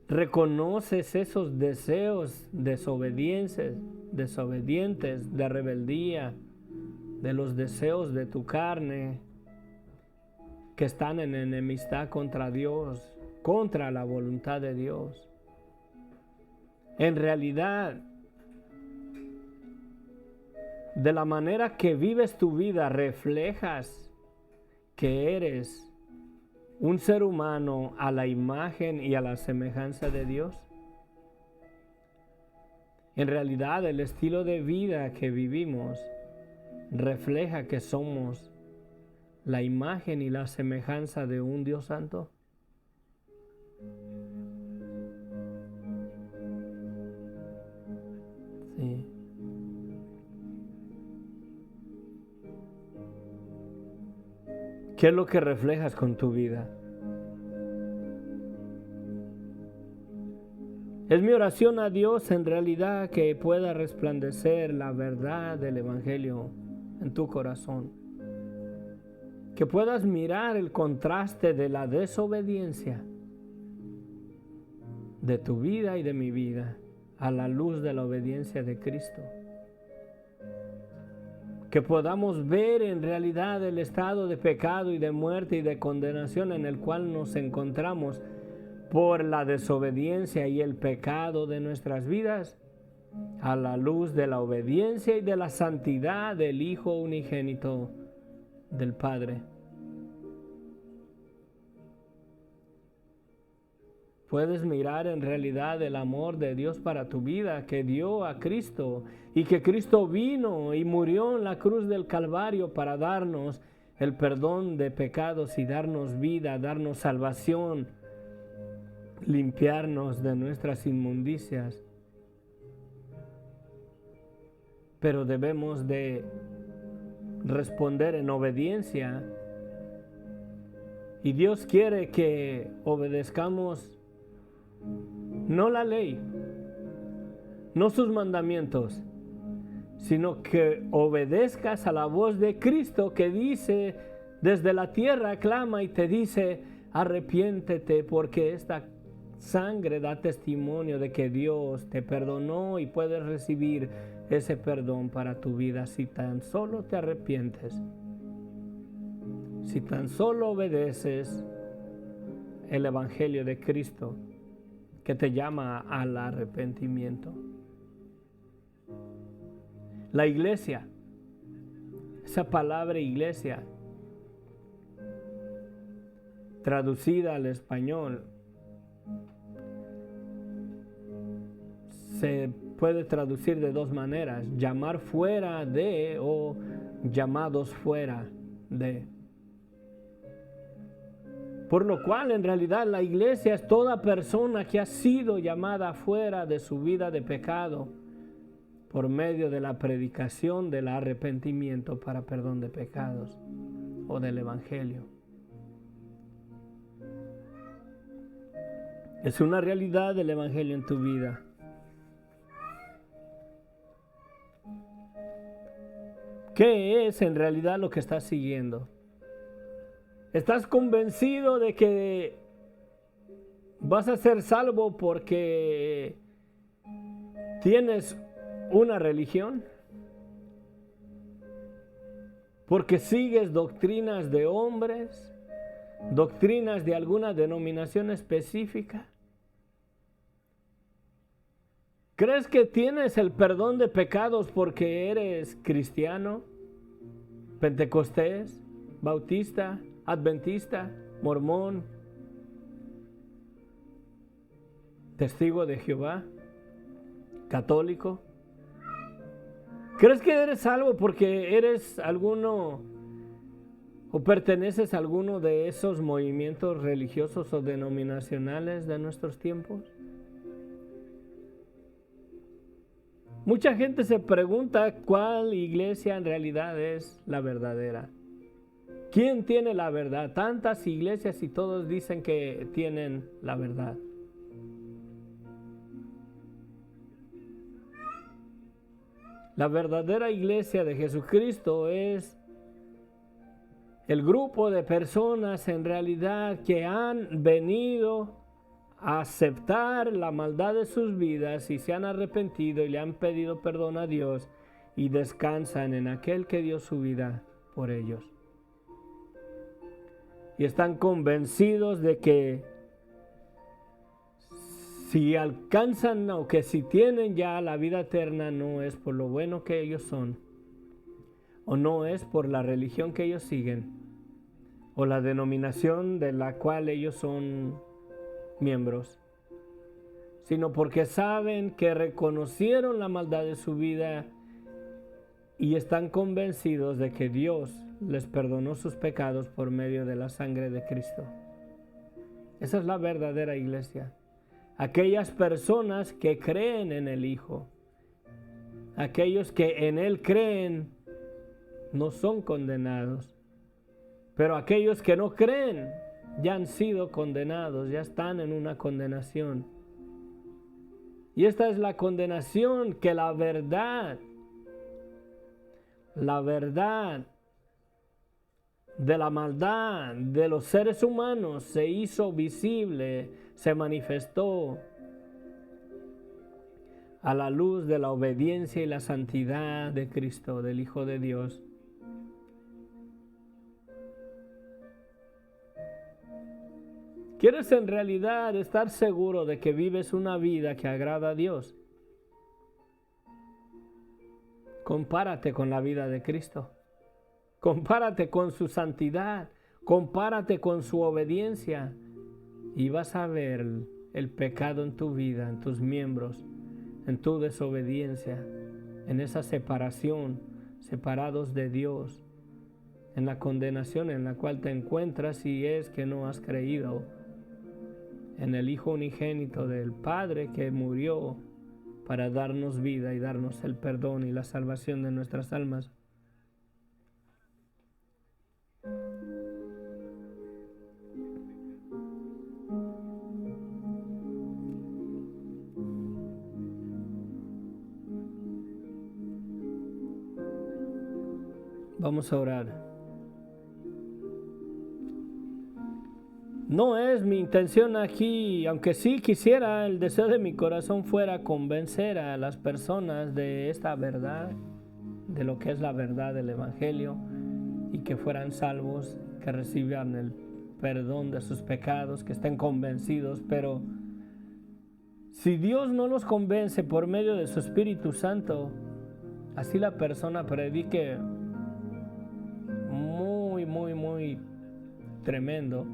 ¿Reconoces esos deseos desobedientes, de rebeldía, de los deseos de tu carne que están en enemistad contra Dios, contra la voluntad de Dios? En realidad, de la manera que vives tu vida, reflejas que eres un ser humano a la imagen y a la semejanza de Dios. En realidad, el estilo de vida que vivimos refleja que somos la imagen y la semejanza de un Dios santo. Sí. ¿Qué es lo que reflejas con tu vida? Es mi oración a Dios en realidad que pueda resplandecer la verdad del Evangelio en tu corazón. que puedas mirar el contraste de la desobediencia de tu vida y de mi vida a la luz de la obediencia de Cristo. Que podamos ver en realidad el estado de pecado y de muerte y de condenación en el cual nos encontramos por la desobediencia y el pecado de nuestras vidas, a la luz de la obediencia y de la santidad del Hijo unigénito del Padre. Puedes mirar en realidad el amor de Dios para tu vida, que dio a Cristo, y que Cristo vino y murió en la cruz del Calvario para darnos el perdón de pecados y darnos vida, darnos salvación, limpiarnos de nuestras inmundicias. Pero debemos de responder en obediencia, y Dios quiere que obedezcamos no la ley, no sus mandamientos, sino que obedezcas a la voz de Cristo, que dice desde la tierra, clama y te dice: arrepiéntete, porque esta sangre da testimonio de que Dios te perdonó y puedes recibir ese perdón para tu vida si tan solo te arrepientes, si tan solo obedeces el Evangelio de Cristo, que te llama al arrepentimiento. La iglesia, esa palabra iglesia, traducida al español, se puede traducir de dos maneras: llamar fuera de o llamados fuera de. Por lo cual, en realidad, la iglesia es toda persona que ha sido llamada fuera de su vida de pecado por medio de la predicación del arrepentimiento para perdón de pecados o del Evangelio. Es una realidad del Evangelio en tu vida. ¿Qué es en realidad lo que estás siguiendo? ¿Estás convencido de que vas a ser salvo porque tienes una religión? ¿Porque sigues doctrinas de hombres? ¿Doctrinas de alguna denominación específica? ¿Crees que tienes el perdón de pecados porque eres cristiano, pentecostés, bautista, adventista, mormón, testigo de Jehová, católico? ¿Crees que eres salvo porque eres alguno o perteneces a alguno de esos movimientos religiosos o denominacionales de nuestros tiempos? Mucha gente se pregunta cuál iglesia en realidad es la verdadera. ¿Quién tiene la verdad? Tantas iglesias y todos dicen que tienen la verdad. La verdadera iglesia de Jesucristo es el grupo de personas en realidad que han venido a aceptar la maldad de sus vidas y se han arrepentido y le han pedido perdón a Dios y descansan en aquel que dio su vida por ellos. Y están convencidos de que si alcanzan o que si tienen ya la vida eterna, no es por lo bueno que ellos son, o no es por la religión que ellos siguen, o la denominación de la cual ellos son miembros, sino porque saben que reconocieron la maldad de su vida y están convencidos de que Dios les perdonó sus pecados por medio de la sangre de Cristo. Esa es la verdadera iglesia. Aquellas personas que creen en el Hijo, aquellos que en Él creen, no son condenados. Pero aquellos que no creen ya han sido condenados, ya están en una condenación. Y esta es la condenación que la verdad de la maldad de los seres humanos se hizo visible, se manifestó a la luz de la obediencia y la santidad de Cristo, del Hijo de Dios. ¿Quieres en realidad estar seguro de que vives una vida que agrada a Dios? Compárate con la vida de Cristo. Compárate con su santidad. Compárate con su obediencia. Y vas a ver el pecado en tu vida, en tus miembros, en tu desobediencia, en esa separación, separados de Dios, en la condenación en la cual te encuentras si es que no has creído en el Hijo unigénito del Padre que murió para darnos vida y darnos el perdón y la salvación de nuestras almas. Vamos a orar. No es mi intención aquí, aunque sí quisiera, el deseo de mi corazón fuera convencer a las personas de esta verdad, de lo que es la verdad del Evangelio, y que fueran salvos, que recibieran el perdón de sus pecados, que estén convencidos. Pero si Dios no los convence por medio de su Espíritu Santo, así la persona predique muy tremendo,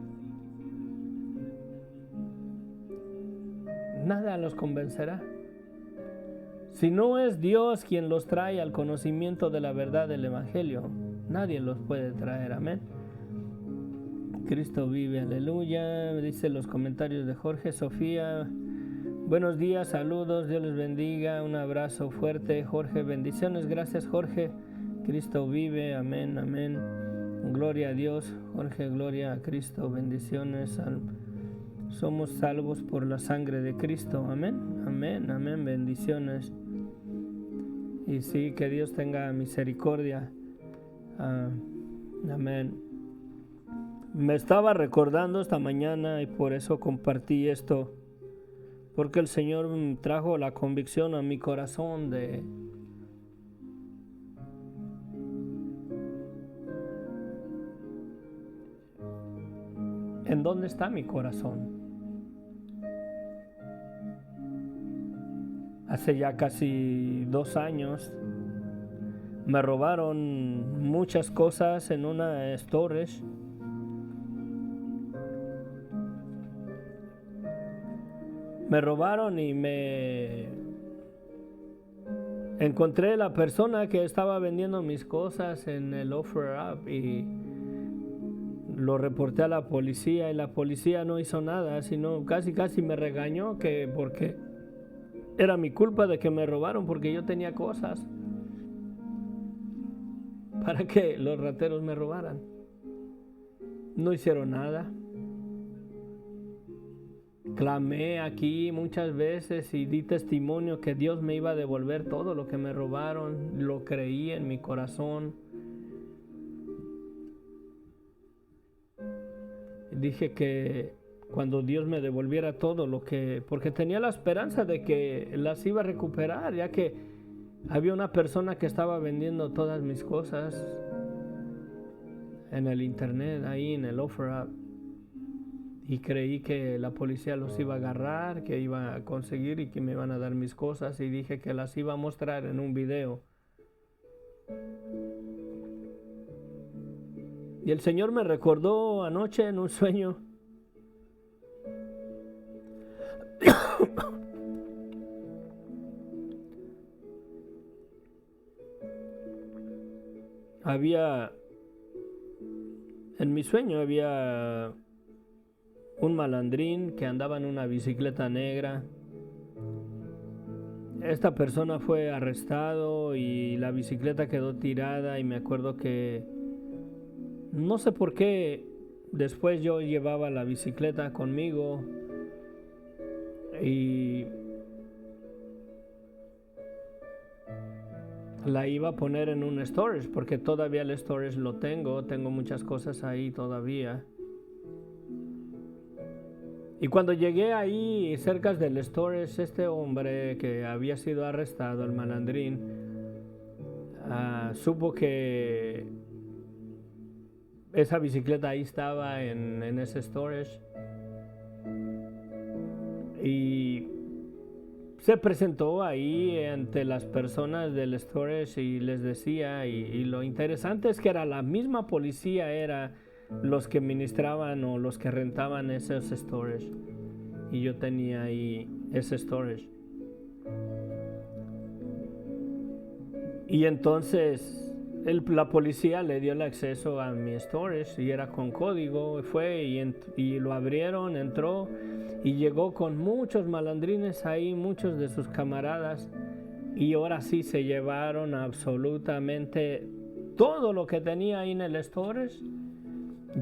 nada los convencerá. Si no es Dios quien los trae al conocimiento de la verdad del Evangelio, nadie los puede traer. Amén. Cristo vive, aleluya. Dice los comentarios de Jorge. Sofía, buenos días, saludos, Dios les bendiga, un abrazo fuerte. Jorge, bendiciones, gracias Jorge. Cristo vive, amén, amén. Gloria a Dios, Jorge, gloria a Cristo, bendiciones. Somos salvos por la sangre de Cristo, amén, amén, amén, bendiciones. Y sí, que Dios tenga misericordia, amén. Me estaba recordando esta mañana y por eso compartí esto, porque el Señor me trajo la convicción a mi corazón de ¿en dónde está mi corazón? Hace ya casi 2 años me robaron muchas cosas en una storage. Me robaron y me encontré la persona que estaba vendiendo mis cosas en el OfferUp y lo reporté a la policía y la policía no hizo nada, sino casi me regañó que porque era mi culpa de que me robaron porque yo tenía cosas para que los rateros me robaran. No hicieron nada. Clamé aquí muchas veces y di testimonio que Dios me iba a devolver todo lo que me robaron. Lo creí en mi corazón. Dije que cuando Dios me devolviera todo lo que... porque tenía la esperanza de que las iba a recuperar, ya que había una persona que estaba vendiendo todas mis cosas en el internet, ahí en el OfferUp. Y creí que la policía los iba a agarrar, que iba a conseguir y que me iban a dar mis cosas. Y dije que las iba a mostrar en un video. Y el Señor me recordó anoche en un sueño. En mi sueño había un malandrín que andaba en una bicicleta negra. Esta persona fue arrestado y la bicicleta quedó tirada y me acuerdo que no sé por qué después yo llevaba la bicicleta conmigo y la iba a poner en un storage, porque todavía el storage lo tengo muchas cosas ahí todavía. Y cuando llegué ahí, cerca del storage, este hombre que había sido arrestado, el malandrín, supo que esa bicicleta ahí estaba en ese storage. Y se presentó ahí ante las personas del storage y les decía, y lo interesante es que era la misma policía, era los que ministraban o los que rentaban esos storage, y yo tenía ahí ese storage. Y entonces la policía le dio el acceso a mi storage y era con código, fue y lo abrieron, entró y llegó con muchos malandrines ahí, muchos de sus camaradas, y ahora sí se llevaron absolutamente todo lo que tenía ahí en el storage.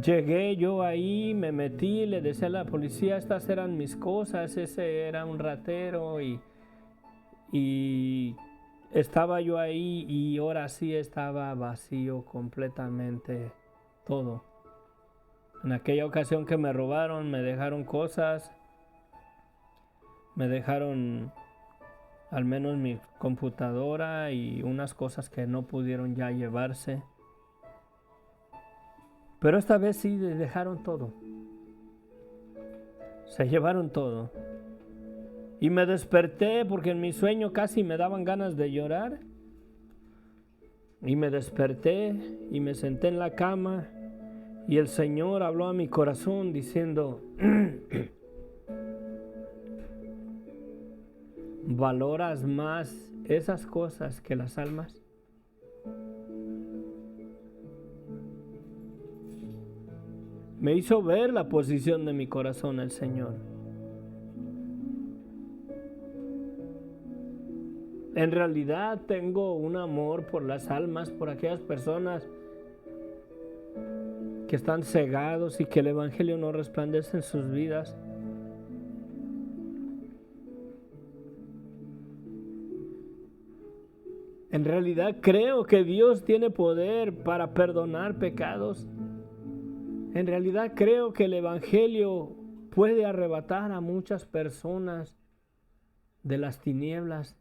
Llegué yo ahí, me metí, le decía a la policía, estas eran mis cosas, ese era un ratero, y estaba yo ahí y ahora sí estaba vacío completamente todo. En aquella ocasión que me robaron, me dejaron cosas, me dejaron al menos mi computadora y unas cosas que no pudieron ya llevarse. Pero esta vez sí dejaron todo. Se llevaron todo. Y me desperté porque en mi sueño casi me daban ganas de llorar. Y me desperté y me senté en la cama y el Señor habló a mi corazón diciendo, ¿valoras más esas cosas que las almas? Me hizo ver la posición de mi corazón el Señor. En realidad tengo un amor por las almas, por aquellas personas que están cegados y que el Evangelio no resplandece en sus vidas. En realidad creo que Dios tiene poder para perdonar pecados. En realidad creo que el Evangelio puede arrebatar a muchas personas de las tinieblas,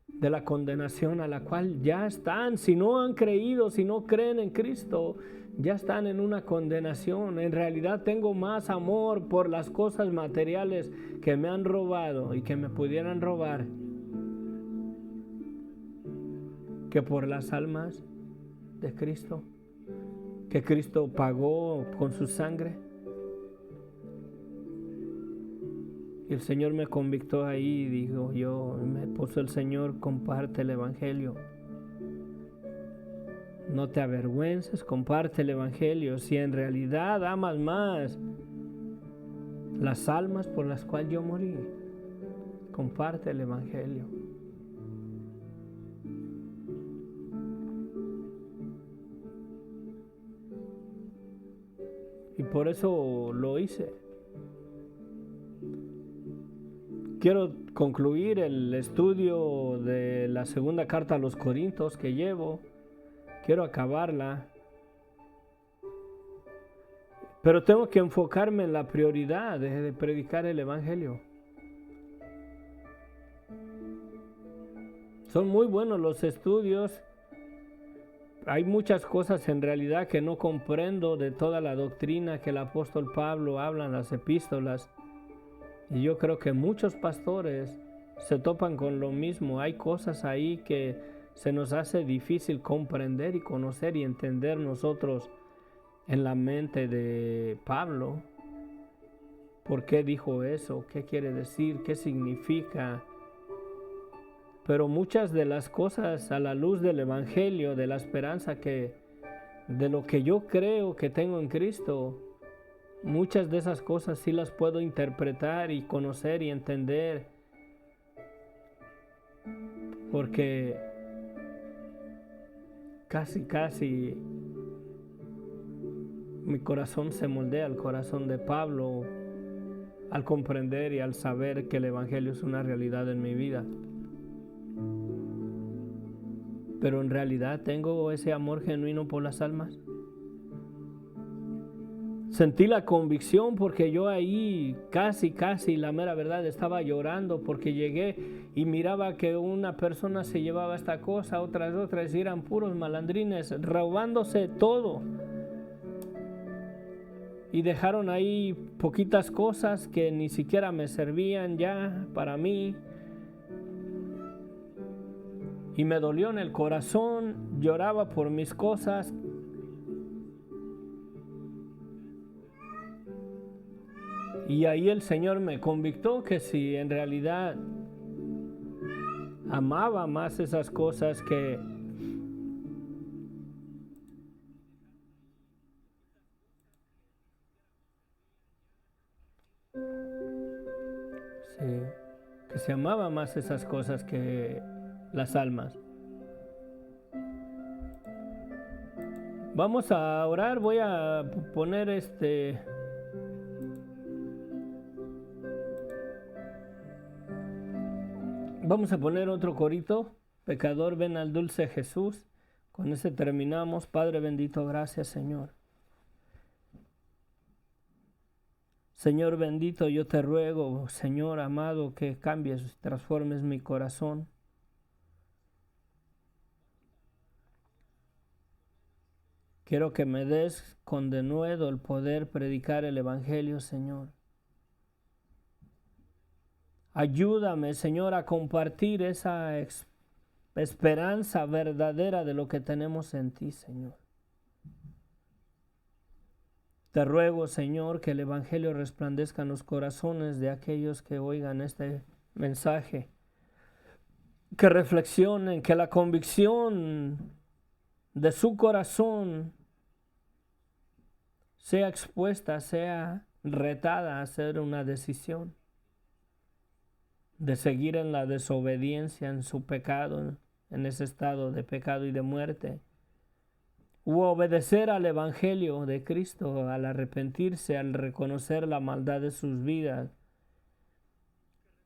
de la condenación a la cual ya están. Si no han creído, si no creen en Cristo, ya están en una condenación. En realidad tengo más amor por las cosas materiales que me han robado y que me pudieran robar que por las almas de Cristo, que Cristo pagó con su sangre. Y el Señor me convictó ahí, digo yo, me puso el Señor, comparte el Evangelio. No te avergüences, comparte el Evangelio. Si en realidad amas más las almas por las cuales yo morí, comparte el Evangelio. Y por eso lo hice. Quiero concluir el estudio de la segunda carta a los Corintios que llevo. Quiero acabarla. Pero tengo que enfocarme en la prioridad de predicar el Evangelio. Son muy buenos los estudios. Hay muchas cosas en realidad que no comprendo de toda la doctrina que el apóstol Pablo habla en las epístolas. Y yo creo que muchos pastores se topan con lo mismo. Hay cosas ahí que se nos hace difícil comprender y conocer y entender nosotros en la mente de Pablo. ¿Por qué dijo eso? ¿Qué quiere decir? ¿Qué significa? Pero muchas de las cosas a la luz del Evangelio, de la esperanza de lo que yo creo que tengo en Cristo, muchas de esas cosas sí las puedo interpretar y conocer y entender, porque casi mi corazón se moldea al corazón de Pablo al comprender y al saber que el Evangelio es una realidad en mi vida. pero en realidad tengo ese amor genuino por las almas. Sentí la convicción porque yo ahí casi, la mera verdad, estaba llorando porque llegué y miraba que una persona se llevaba esta cosa, otras, y eran puros malandrines, robándose todo. Y dejaron ahí poquitas cosas que ni siquiera me servían ya para mí. Y me dolió en el corazón, lloraba por mis cosas. Y ahí el Señor me convictó que si en realidad amaba más esas cosas que se amaba más esas cosas que las almas. Vamos a orar, voy a poner Vamos a poner otro corito. Pecador, ven al dulce Jesús. Con ese terminamos. Padre bendito, gracias, Señor. Señor bendito, yo te ruego, Señor amado, que cambies, transformes mi corazón. Quiero que me des con denuedo el poder predicar el Evangelio, Señor. Ayúdame, Señor, a compartir esa esperanza verdadera de lo que tenemos en ti, Señor. Te ruego, Señor, que el Evangelio resplandezca en los corazones de aquellos que oigan este mensaje, que reflexionen, que la convicción de su corazón sea expuesta, sea retada a hacer una decisión de seguir en la desobediencia, en su pecado, en ese estado de pecado y de muerte, u obedecer al Evangelio de Cristo, al arrepentirse, al reconocer la maldad de sus vidas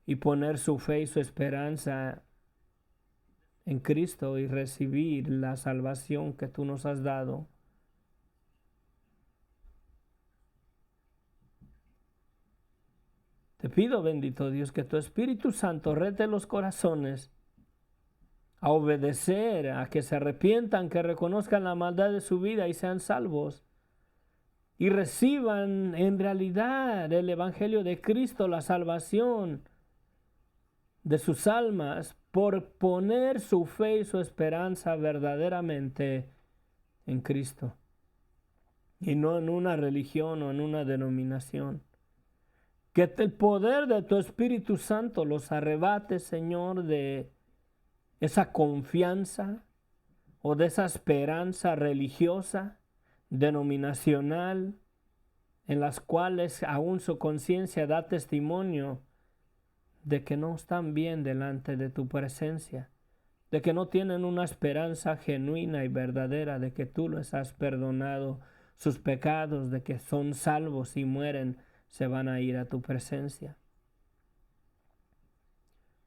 y poner su fe y su esperanza en Cristo y recibir la salvación que tú nos has dado. Te pido, bendito Dios, que tu Espíritu Santo rete los corazones a obedecer, a que se arrepientan, que reconozcan la maldad de su vida y sean salvos y reciban en realidad el Evangelio de Cristo, la salvación de sus almas, por poner su fe y su esperanza verdaderamente en Cristo y no en una religión o en una denominación. Que el poder de tu Espíritu Santo los arrebate, Señor, de esa confianza o de esa esperanza religiosa, denominacional, en las cuales aún su conciencia da testimonio de que no están bien delante de tu presencia, de que no tienen una esperanza genuina y verdadera de que tú les has perdonado sus pecados, de que son salvos y mueren, se van a ir a tu presencia.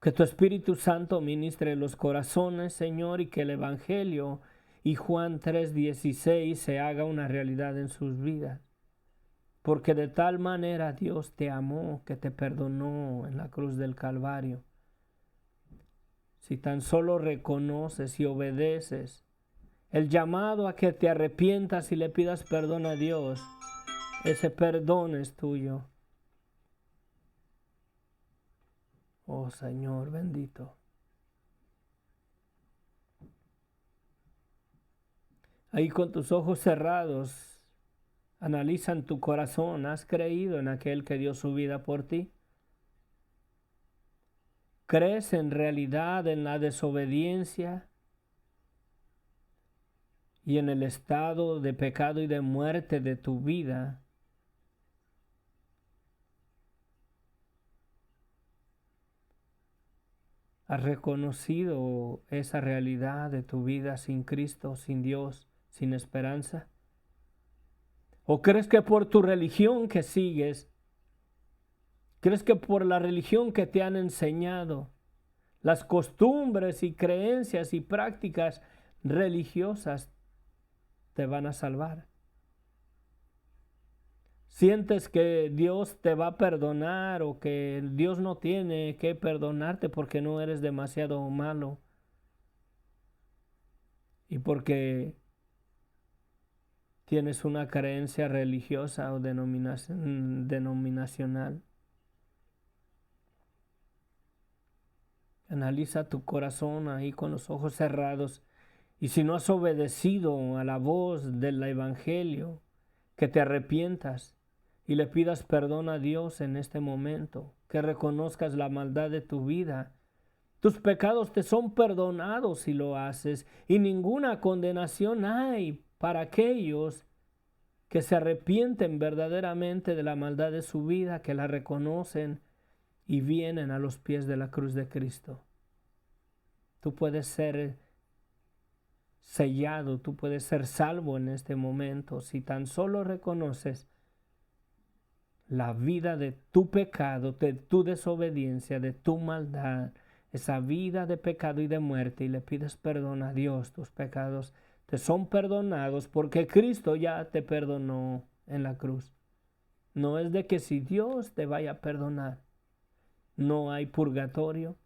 Que tu Espíritu Santo ministre los corazones, Señor, y que el Evangelio y Juan 3:16 se haga una realidad en sus vidas. Porque de tal manera Dios te amó que te perdonó en la cruz del Calvario. Si tan solo reconoces y obedeces el llamado a que te arrepientas y le pidas perdón a Dios, ese perdón es tuyo. Oh Señor bendito. Ahí con tus ojos cerrados, analizan tu corazón. ¿Has creído en aquel que dio su vida por ti? ¿Crees en realidad en la desobediencia y en el estado de pecado y de muerte de tu vida? ¿Has reconocido esa realidad de tu vida sin Cristo, sin Dios, sin esperanza? ¿O crees que por tu religión que sigues, crees que por la religión que te han enseñado, las costumbres y creencias y prácticas religiosas te van a salvar. Sientes que Dios te va a perdonar o que Dios no tiene que perdonarte porque no eres demasiado malo y porque tienes una creencia religiosa o denominacional. Analiza tu corazón ahí con los ojos cerrados y si no has obedecido a la voz del Evangelio, que te arrepientas y le pidas perdón a Dios en este momento, que reconozcas la maldad de tu vida. Tus pecados te son perdonados si lo haces y ninguna condenación hay para aquellos que se arrepienten verdaderamente de la maldad de su vida, que la reconocen y vienen a los pies de la cruz de Cristo. Tú puedes ser sellado, tú puedes ser salvo en este momento si tan solo reconoces la vida de tu pecado, de tu desobediencia, de tu maldad, esa vida de pecado y de muerte, y le pides perdón a Dios. Tus pecados te son perdonados porque Cristo ya te perdonó en la cruz. No es de que si Dios te vaya a perdonar, no hay purgatorio,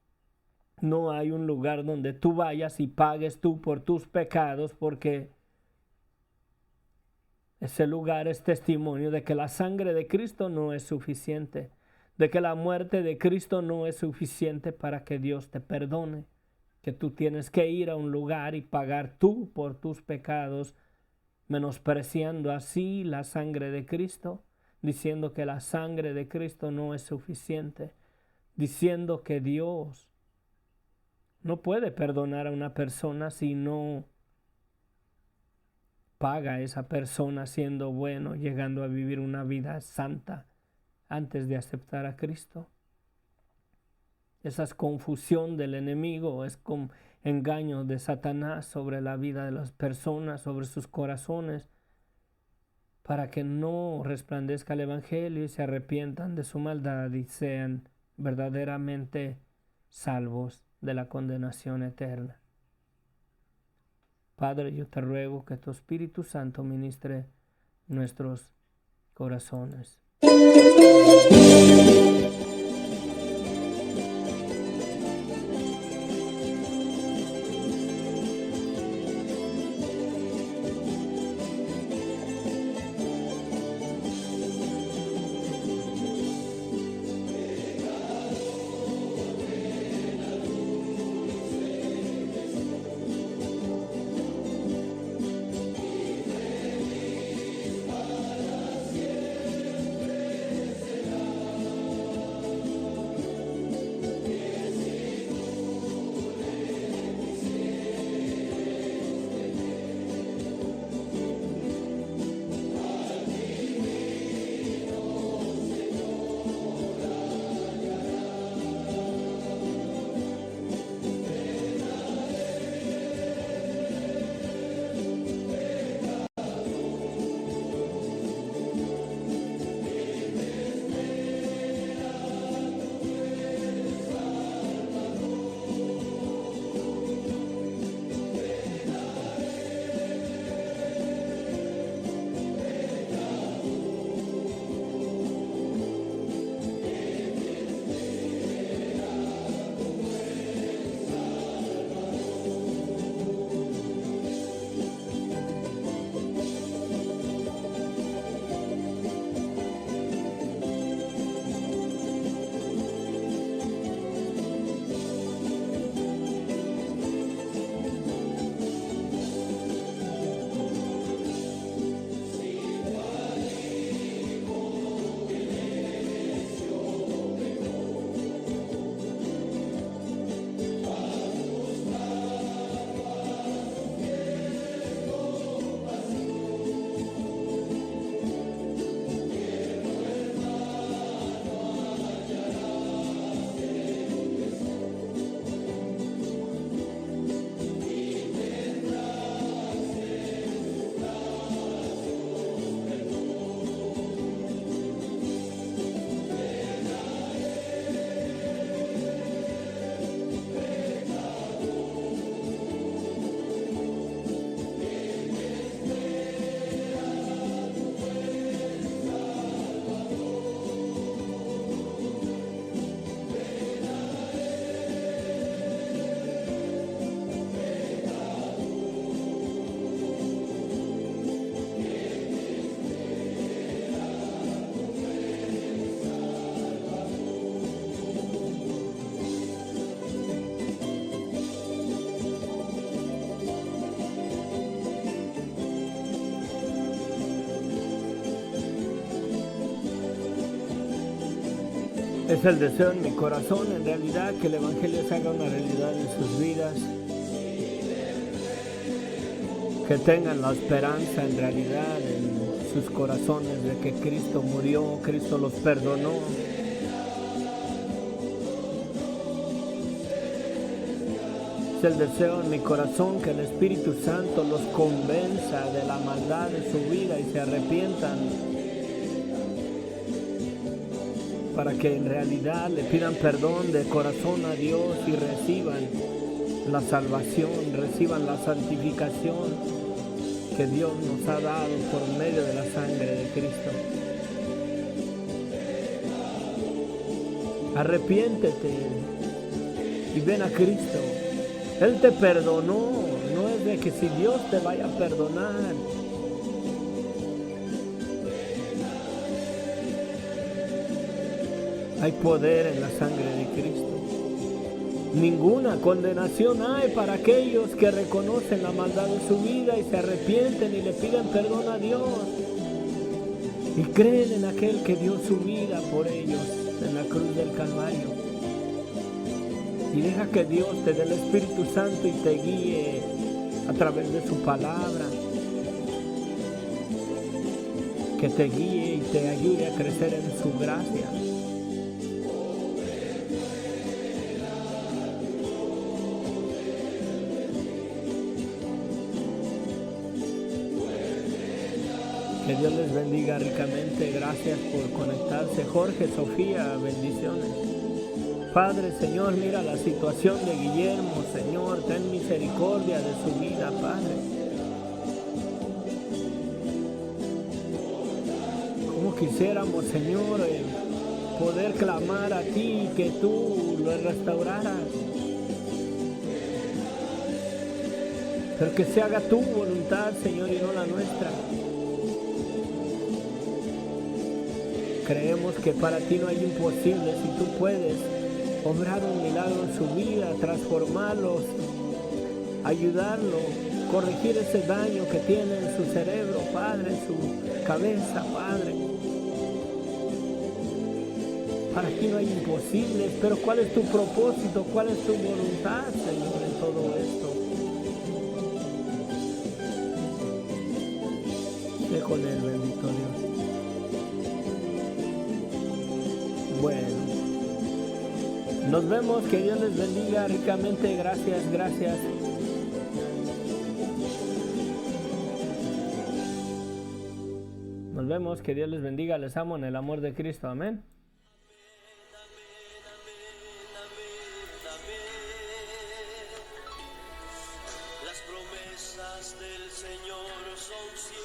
no hay un lugar donde tú vayas y pagues tú por tus pecados, porque ese lugar es testimonio de que la sangre de Cristo no es suficiente, de que la muerte de Cristo no es suficiente para que Dios te perdone, que tú tienes que ir a un lugar y pagar tú por tus pecados, menospreciando así la sangre de Cristo, diciendo que la sangre de Cristo no es suficiente, diciendo que Dios no puede perdonar a una persona si no paga a esa persona siendo bueno, llegando a vivir una vida santa antes de aceptar a Cristo. Esa es confusión del enemigo, es con engaño de Satanás sobre la vida de las personas, sobre sus corazones, para que no resplandezca el Evangelio y se arrepientan de su maldad y sean verdaderamente salvos de la condenación eterna. Padre, yo te ruego que tu Espíritu Santo ministre nuestros corazones. Es el deseo en mi corazón, en realidad, que el Evangelio se haga una realidad en sus vidas. Que tengan la esperanza en realidad en sus corazones de que Cristo murió, Cristo los perdonó. Es el deseo en mi corazón que el Espíritu Santo los convenza de la maldad de su vida y se arrepientan, para que en realidad le pidan perdón de corazón a Dios y reciban la salvación, reciban la santificación que Dios nos ha dado por medio de la sangre de Cristo. Arrepiéntete y ven a Cristo. Él te perdonó, no es de que si Dios te vaya a perdonar. Hay poder en la sangre de Cristo. Ninguna condenación hay para aquellos que reconocen la maldad de su vida y se arrepienten y le piden perdón a Dios y creen en aquel que dio su vida por ellos en la cruz del Calvario. Y deja que Dios te dé el Espíritu Santo y te guíe a través de su palabra, que te guíe y te ayude a crecer en su gracia. Que Dios les bendiga ricamente. Gracias por conectarse. Jorge, Sofía, bendiciones. Padre, Señor, mira la situación de Guillermo, Señor, ten misericordia de su vida, Padre. Como quisiéramos, Señor, poder clamar a ti y que tú lo restauraras. Pero que se haga tu voluntad, Señor, y no la nuestra. Creemos que para ti no hay imposibles y tú puedes obrar un milagro en su vida, transformarlos, ayudarlo, corregir ese daño que tiene en su cerebro, Padre, en su cabeza, Padre. Para ti no hay imposibles, pero ¿cuál es tu propósito? ¿Cuál es tu voluntad, Señor, en todo esto? Sé con él, bendito Dios. Bueno, nos vemos, que Dios les bendiga ricamente, gracias, gracias. Nos vemos, que Dios les bendiga, les amo en el amor de Cristo, amén. Las promesas del Señor son ciertas.